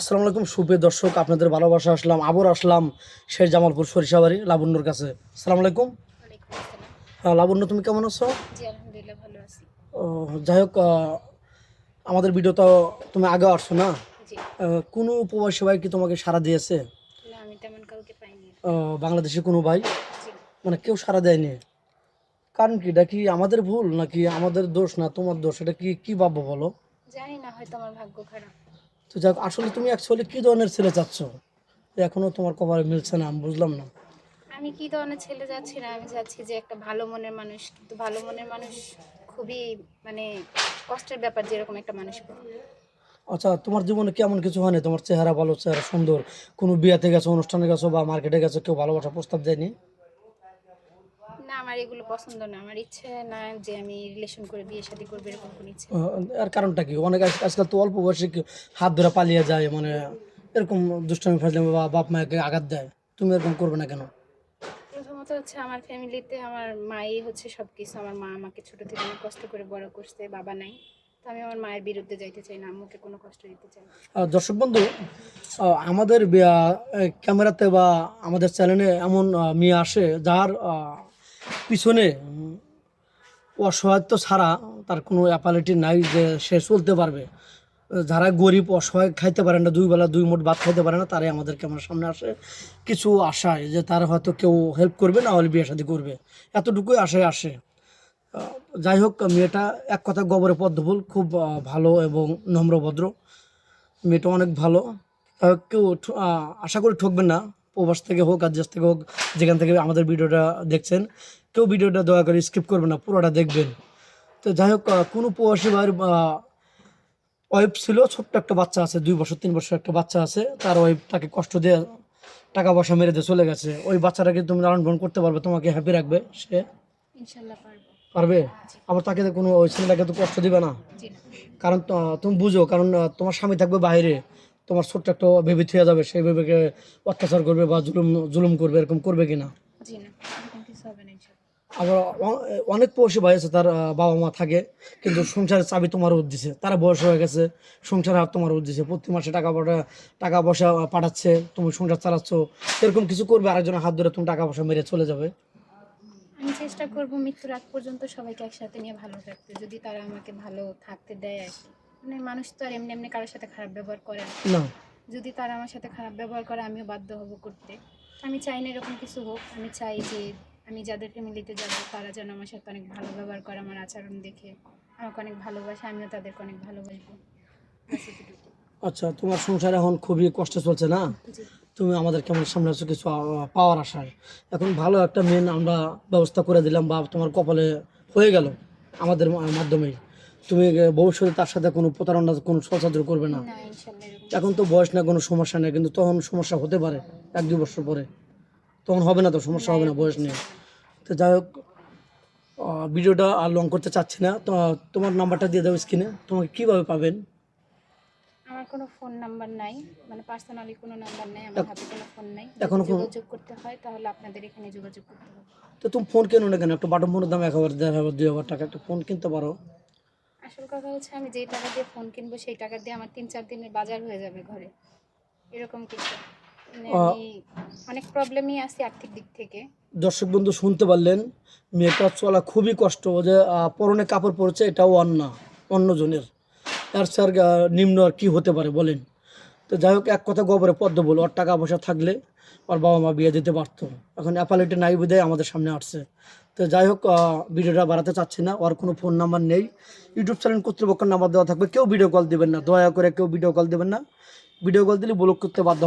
আসসালামু আলাইকুম সুপ্রিয় দর্শক, আপনাদের ভালোবাসা আসলাম আবার আসলাম শের জামালপুর সরিষাবাড়ি লাবণ্যর কাছে। আসসালামু আলাইকুম। ওয়ালাইকুম আসসালাম। হ্যাঁ লাবণ্য, তুমি কেমন আছো? জি, আলহামদুলিল্লাহ ভালো আছি। ও, যাই হোক, আমাদের ভিডিও তো তুমি আগে আসছো না? জি। কোনো প্রবাসী ভাই কি তোমাকে সাড়া দিয়েছে? না, আমি তেমন কাউকে পাইনি আর। বাংলাদেশে কোনো ভাই জি। মানে কেউ সাড়া দেয়নি? কারণ কি, এটা কি আমাদের ভুল নাকি আমাদের দোষ না তোমার দোষ? এটা কি কি ভাববো বলো? জানি না, হয়তো আমার ভাগ্য খারাপ। তো যাই হোক, আসলে তুমি অ্যাকচুয়ালি কি ধরনের ছেলে চাচ্ছ? এখনো তোমার কপালে মিলছে না, আমি বুঝলাম না। আমি কি ধরনের ছেলে যাচ্ছি না, আমি চাচ্ছি যে একটা ভালো মনের মানুষ, কিন্তু ভালো মনের মানুষ খুবই মানে কষ্টের ব্যাপার, যেরকম একটা মানুষ পাওয়া। আচ্ছা, তোমার জীবনে কেমন কিছু হয়নি? তোমার চেহারা ভালো, চেহারা সুন্দর, কোনো বিয়াতে গেছো, অনুষ্ঠানে গেছো বা মার্কেটে গেছো, কেউ ভালোবাসা প্রস্তাব দেয়নি? না, আমার এগুলো পছন্দ না। আমার ইচ্ছে না যে আমি রিলেশন করে বিয়ে শাদী করবো, এরকম কোনো ইচ্ছে নেই। এর কারণটা কি? অনেক আজকাল তো অল্প বয়সে হাত ধরে পালিয়ে যায়, মানে এরকম দুষ্টামি ফাজলামি বা বাপ মাকে আঘাত দেয়। তুমি এরকম করবে না কেন? প্রথমত হচ্ছে আমার ফ্যামিলিতে আমার মাই হচ্ছে সব কিছু। আমার মা আমাকে ছোট থেকে অনেক কষ্ট করে বড় করছে, বাবা নাই। তো আমি আমার মায়ের বিরুদ্ধে যাইতে চাই না, আম্মুকে কোনো কষ্ট দিতে চাই না। দর্শক বন্ধু, আমাদের ক্যামেরাতে বা আমাদের চ্যানেলে এমন মেয়ে আসে যার পিছনে অসহায়ত্ব ছাড়া তার কোনো অ্যাপালিটি নাই যে সে চলতে পারবে। যারা গরিব অসহায়, খাইতে পারে না, দুই বেলা দুই মুঠ ভাত খাইতে পারে না, তারাই আমাদের ক্যামেরার সামনে আসে কিছু আশায় যে তার হয়তো কেউ হেল্প করবে, না হলে বিয়ে শাদী করবে, এতটুকুই আশায় আসে। যাই হোক, মেয়েটা এক কথা গবরে পদ্মফুল, খুব ভালো এবং নম্রভদ্র। মেয়েটা অনেক ভালো। কেউ আশা করি ঠকবেন না, প্রবাস থেকে হোক আর দেশ থেকে হোক, যেখান থেকে আমাদের ভিডিওটা দেখছেন, কেউ ভিডিওটা দয়া করে স্কিপ করবেন না, পুরোটা দেখবেন। তো যাই হোক, কোনো প্রবাসী ভাইয়ের ওয়াইফ ছিল, ছোট্ট একটা বাচ্চা আছে, 2 বছর 3 বছর একটা বাচ্চা আছে, তার ওয়াইফ তাকে কষ্ট দিয়ে টাকা পয়সা মেরে দিয়ে চলে গেছে। ওই বাচ্চাটাকে তুমি লালন পালন করতে পারবে? তোমাকে হ্যাপি রাখবে সে? ইনশাল্লাহ পারবো। পারবে? জি। আবার তাকে তো কোনো, ওই ছেলেটাকে তো কষ্ট দিবে না? জি না। কারণ তুমি বুঝো, কারণ তোমার স্বামী থাকবে বাইরে, তোমার ছোট্ট একটা বেবি থুয়ে যাবে, সেই বেবিকে অত্যাচার করবে বা জুলুম জুলুম করবে, এরকম করবে কিনা? জি না, এরকম কিছু হবে না ইনশাল্লাহ। আবার অনেক প্রবাসী ভাই আছে, তার বাবা মা থাকে, কিন্তু সংসারের চাবি তোমার ওর দিছে, তারা বয়স হয়ে গেছে, সংসারের হাত তোমার ওর দিছে, প্রতি মাসে টাকা পয়সা পাঠাচ্ছে, তুমি সংসার চালাচ্ছ, এরকম কিছু করবে? আরেকজনের হাত ধরে তুমি টাকা পয়সা মেরে চলে যাবে? আমি চেষ্টা করব মৃত্যুর আগ পর্যন্ত সবাইকে একসাথে নিয়ে ভালো থাকতে, যদি তারা আমাকে ভালো থাকতে দেয় আর কি। মানে মানুষ তো আর এমনি এমনি কারোর সাথে খারাপ ব্যবহার করে না। না। যদি তারা আমার সাথে খারাপ ব্যবহার করে, আমিও বাধ্য হব করতে। আমি চাই না এরকম কিছু হোক। আমি চাই যে আমি যাদের ফ্যামিলিতে যাব, তারা যেন আমার সাথে অনেক ভালো ব্যবহার করে, আমার আচরণ দেখে আমাকে অনেক ভালোবাসে, আমিও তাদেরকে অনেক ভালোবাসবো। ব্যাস এতটুকু। আচ্ছা, তোমার সংসার এখন খুবই কষ্টে চলছে না? জি। তুমি আমাদের কেমন সামনে আছো কিছু পাওয়ার আশায়। এখন ভালো একটা মেন আমরা ব্যবস্থা করে দিলাম, বা তোমার কপালে হয়ে গেল আমাদের মাধ্যমেই। তুমি ভবিষ্যতে তার সাথে কোনো প্রতারণা, কোনো ষড়যন্ত্র করবে না। না, ইনশাল্লাহ এরকম এখন কিছু তো হবে বয়স না, কোনো সমস্যা নেই, কিন্তু তখন সমস্যা হতে পারে 1-2 বছর পরে। তখন হবে না, তো না। সমস্যা না, হবে না, এরকম বয়স কিছু নেই। হবে না। তো যাই হোক, ভিডিওটা আর লং করতে চাচ্ছি না, তো তোমার নাম্বারটা দিয়ে দাও স্ক্রিনে। তোমাকে কীভাবে পাবেন? আমার কোনো ফোন নাম্বার নাই, মানে পার্সোনালি কোনো নাম্বার নাই, আমার হাতে কোনো ফোন নাই। যদি এখনো কোনো? যোগাযোগ করতে হয় তাহলে আপনাদের এখানে যোগাযোগ করতে হবে। তো তুমি ফোন কেন না কেন? একটা বাটন ফোনের দাম 1,000, 1,500, 2,000 টাকা, একটা ফোন কিনতে পারো। আসল কথা হচ্ছে, আমি যেই টাকা দিয়ে ফোন কিনবো সেই টাকা দিয়ে আমার 3-4 দিনের বাজার হয়ে যাবে ঘরে, এরকম কিছু। মানে আহ, আমি অনেক প্রবলেমই আছি আর্থিক দিক থেকে। দর্শক বন্ধু শুনতে পারলেন, মেয়েটা চলা খুবই কষ্ট। ও যে পরনে কাপড় পরেছে, এটাও অন্যজনের, আর স্যার নিম্ন আর কি হতে পারে বলেন? তো যাই হোক, এক কথা গোবরে পদ্ম বল, ওর টাকা পয়সা থাকলে ওর বাবা মা বিয়ে দিতে পারতো, এখন অ্যাপালিটি নাই বিধায় আমাদের সামনে আসছে। তো যাই হোক, ভিডিওটা বাড়াতে চাচ্ছি না, ওর কোনো ফোন নাম্বার নেই, ইউটিউব চ্যানেল কর্তৃপক্ষের নাম্বার দেওয়া থাকবে, কেউ ভিডিও কল দেবেন না, দয়া করে কেউ ভিডিও কল দেবেন না, ভিডিও কল দিলে ব্লক করতে বাধ্য।